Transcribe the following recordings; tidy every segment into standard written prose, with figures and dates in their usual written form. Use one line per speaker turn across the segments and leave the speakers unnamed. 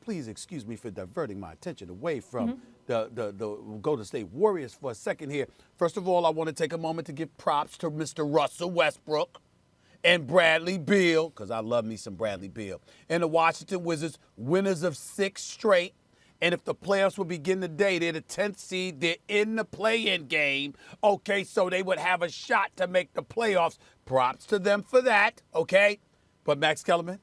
please excuse me for diverting my attention away from the Golden State Warriors for a second here. First of all, I want to take a moment to give props to Mr. Russell Westbrook and Bradley Beal, because I love me some Bradley Beal, and the Washington Wizards, winners of 6 straight. And if the playoffs will begin today, they're the 10th seed. They're in the play-in game. Okay, so they would have a shot to make the playoffs. Props to them for that, okay? But Max Kellerman,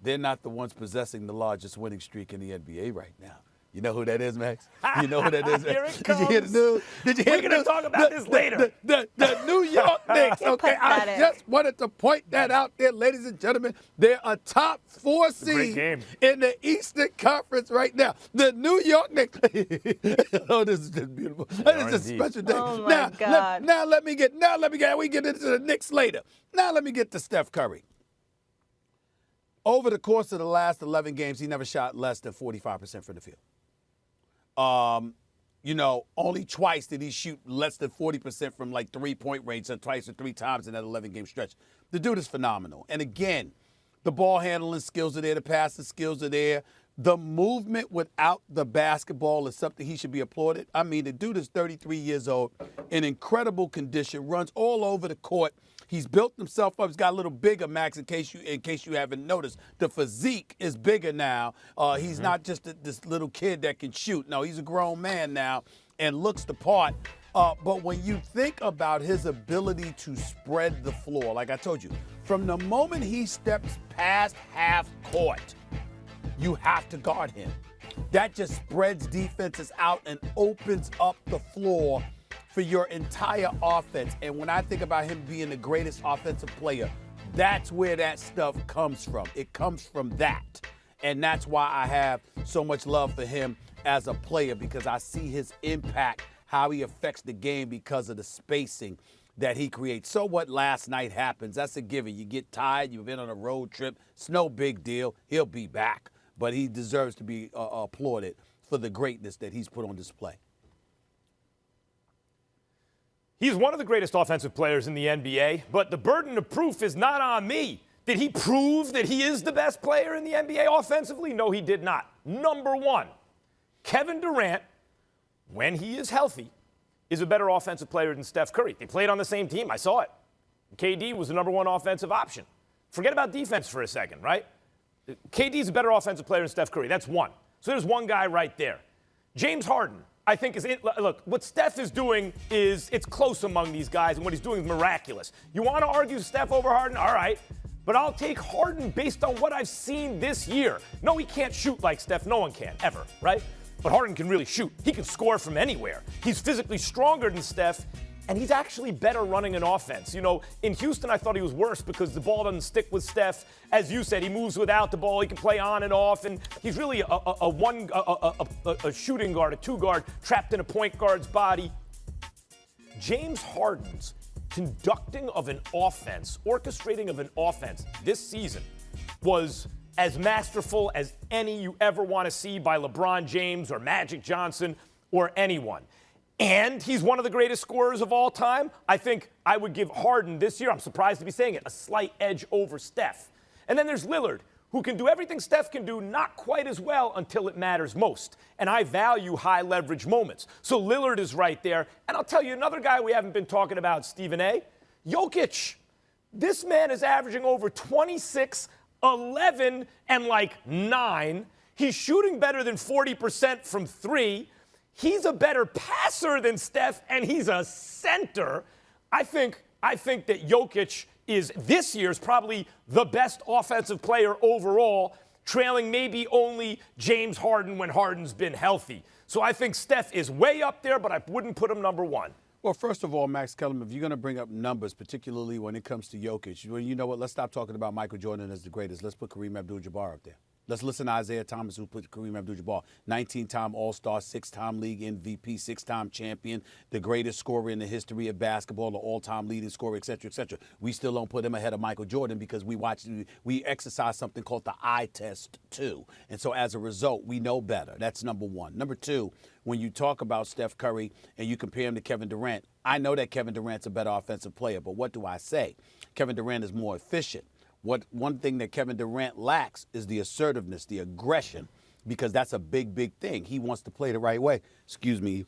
they're not the ones possessing the largest winning streak in the NBA right now. You know who that is, Max? You know who that is, Max?
Here it
Did you hear the news? Did you hear
We're going to talk about this later.
The New York Knicks, okay? I just wanted to point that out there, ladies and gentlemen. They're a top 4 seed in the Eastern Conference right now. The New York Knicks. Oh, this is just beautiful. This is a special day.
Oh, my God.
Now let me get we get into the Knicks later. Now let me get to Steph Curry. Over the course of the last 11 games, he never shot less than 45% from the field. Only twice did he shoot less than 40% from like 3-point range, and twice or 3 times in that 11-game stretch. The dude is phenomenal. And again, the ball handling skills are there, the passing skills are there. The movement without the basketball is something he should be applauded. I mean, the dude is 33 years old, in incredible condition, runs all over the court. He's built himself up. He's got a little bigger, Max, in case you haven't noticed. The physique is bigger now. He's not just this little kid that can shoot. No, he's a grown man now and looks the part. But when you think about his ability to spread the floor, like I told you, from the moment he steps past half court, you have to guard him. That just spreads defenses out and opens up the floor for your entire offense. And when I think about him being the greatest offensive player, that's where that stuff comes from. It comes from that. And that's why I have so much love for him as a player, because I see his impact, how he affects the game because of the spacing that he creates. So what last night happens, that's a given. You get tired, you've been on a road trip, it's no big deal. He'll be back. But he deserves to be applauded for the greatness that he's put on display.
He's one of the greatest offensive players in the NBA, but the burden of proof is not on me. Did he prove that he is the best player in the NBA offensively? No, he did not. Number one, Kevin Durant, when he is healthy, is a better offensive player than Steph Curry. They played on the same team. I saw it. KD was the number 1 offensive option. Forget about defense for a second, right? KD's a better offensive player than Steph Curry. That's one. So there's one guy right there. James Harden, I think, look, what Steph is doing is it's close among these guys, and what he's doing is miraculous. You want to argue Steph over Harden? All right. But I'll take Harden based on what I've seen this year. No, he can't shoot like Steph. No one can, ever, right? But Harden can really shoot. He can score from anywhere. He's physically stronger than Steph, and he's actually better running an offense. You know, in Houston, I thought he was worse because the ball doesn't stick with Steph. As you said, he moves without the ball. He can play on and off, and he's really a shooting guard, a 2-guard, trapped in a point guard's body. James Harden's conducting of an offense, orchestrating of an offense this season was as masterful as any you ever want to see by LeBron James or Magic Johnson or anyone. And he's one of the greatest scorers of all time. I think I would give Harden this year, I'm surprised to be saying it, a slight edge over Steph. And then there's Lillard, who can do everything Steph can do, not quite as well until it matters most. And I value high leverage moments. So Lillard is right there. And I'll tell you another guy we haven't been talking about, Stephen A. Jokic. This man is averaging over 26, 11, and 9. He's shooting better than 40% from 3. He's a better passer than Steph, and he's a center. I think that Jokic is this year's probably the best offensive player overall, trailing maybe only James Harden when Harden's been healthy. So I think Steph is way up there, but I wouldn't put him number 1.
Well, first of all, Max Kellerman, if you're going to bring up numbers, particularly when it comes to Jokic, well, you know what? Let's stop talking about Michael Jordan as the greatest. Let's put Kareem Abdul-Jabbar up there. Let's listen to Isaiah Thomas, who put Kareem Abdul-Jabbar, 19-time All-Star, 6-time league MVP, 6-time champion, the greatest scorer in the history of basketball, the all-time leading scorer, et cetera, et cetera. We still don't put him ahead of Michael Jordan because we exercise something called the eye test, too. And so as a result, we know better. That's number 1. Number 2, when you talk about Steph Curry and you compare him to Kevin Durant, I know that Kevin Durant's a better offensive player, but what do I say? Kevin Durant is more efficient. One thing that Kevin Durant lacks is the assertiveness, the aggression because that's a big, big thing. He wants to play the right way. Excuse me.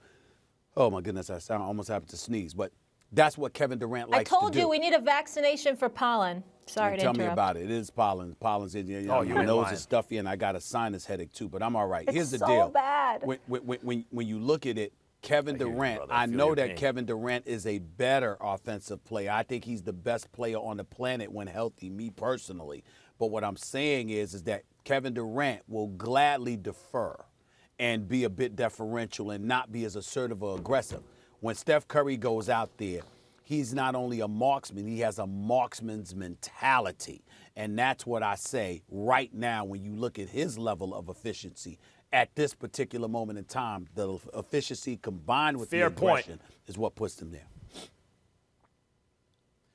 Oh, my goodness, I almost happened to sneeze. But that's what Kevin Durant likes to do.
I told you we need a vaccination for pollen. Sorry to interrupt.
Tell me about it. It is pollen. Pollen's in your nose is stuffy, and I got a sinus headache too, but I'm all right. Here's the deal.
So bad.
When you look at it, Kevin Durant, I know that Kevin Durant is a better offensive player. I think he's the best player on the planet when healthy, me personally. But what I'm saying is that Kevin Durant will gladly defer and be a bit deferential and not be as assertive or aggressive. When Steph Curry goes out there, he's not only a marksman, he has a marksman's mentality. And that's what I say right now when you look at his level of efficiency. At this particular moment in time, the efficiency combined with the aggression is what puts him there.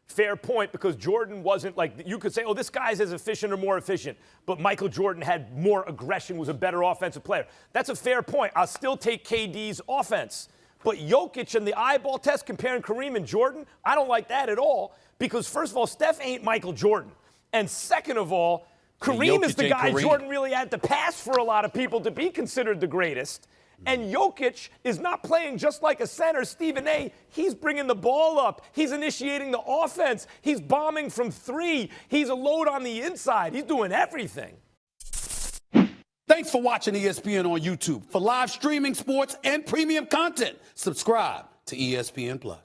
Fair point, because Jordan wasn't like, you could say, oh, this guy's as efficient or more efficient, but Michael Jordan had more aggression, was a better offensive player. That's a fair point. I'll still take KD's offense. But Jokic and the eyeball test comparing Kareem and Jordan, I don't like that at all, because first of all, Steph ain't Michael Jordan. And second of all, Kareem is the guy Jordan really had to pass for a lot of people to be considered the greatest. And Jokic is not playing just like a center. Stephen A., he's bringing the ball up. He's initiating the offense. He's bombing from three. He's a load on the inside. He's doing everything.
Thanks for watching ESPN on YouTube. For live streaming sports and premium content, subscribe to ESPN+.